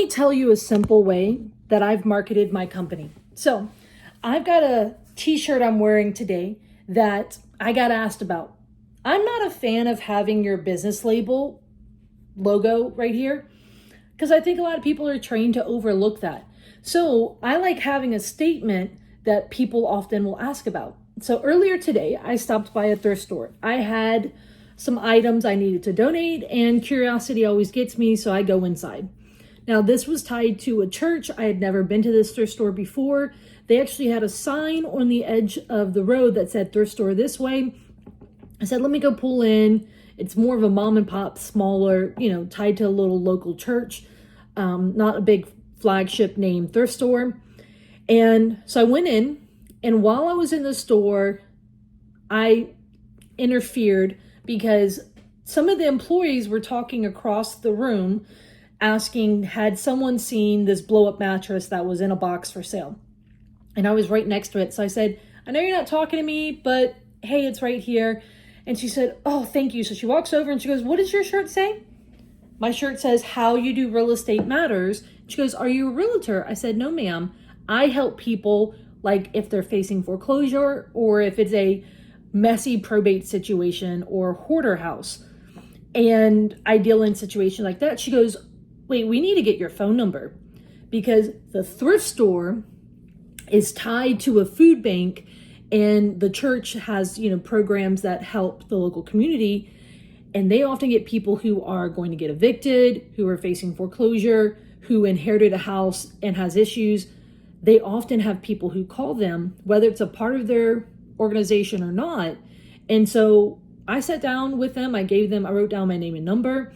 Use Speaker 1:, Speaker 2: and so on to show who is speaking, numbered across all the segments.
Speaker 1: me tell you a simple way that I've marketed my company. So I've got a t-shirt I'm wearing today that I got asked about. I'm not a fan of having your business label logo right here because I think a lot of people are trained to overlook that. So I like having a statement that people often will ask about. So earlier today, I stopped by a thrift store. I had some items I needed to donate, and curiosity always gets me, so I go inside. Now, this was tied to a church. I had never been to this thrift store before. They actually had a sign on the edge of the road that said thrift store this way. I said, let me go pull in. It's more of a mom and pop, smaller, tied to a little local church, not a big flagship name thrift store. And so I went in, and while I was in the store, I interfered because some of the employees were talking across the room asking, had someone seen this blow up mattress that was in a box for sale? And I was right next to it. So I said, I know you're not talking to me, but hey, it's right here. And she said, oh, thank you. So she walks over and she goes, what does your shirt say? My shirt says, how you do real estate matters. She goes, are you a realtor? I said, no, ma'am. I help people, like if they're facing foreclosure or if it's a messy probate situation or hoarder house. And I deal in situations like that. She goes, wait, we need to get your phone number because the thrift store is tied to a food bank and the church has, programs that help the local community. And they often get people who are going to get evicted, who are facing foreclosure, who inherited a house and has issues. They often have people who call them, whether it's a part of their organization or not. And so I sat down with them. I wrote down my name and number.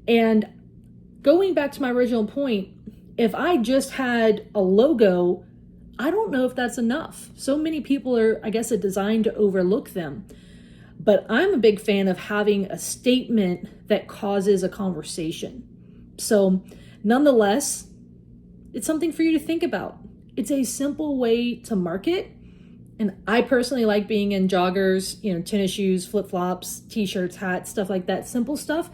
Speaker 1: And going back to my original point, if I just had a logo, I don't know if that's enough. So many people are, designed to overlook them. But I'm a big fan of having a statement that causes a conversation. So nonetheless, it's something for you to think about. It's a simple way to market. And I personally like being in joggers, tennis shoes, flip-flops, t-shirts, hats, stuff like that, simple stuff.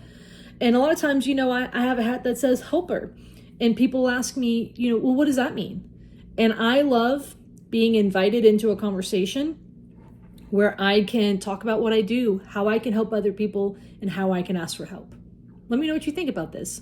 Speaker 1: And a lot of times, I have a hat that says helper. And people ask me, well, what does that mean? And I love being invited into a conversation where I can talk about what I do, how I can help other people, and how I can ask for help. Let me know what you think about this.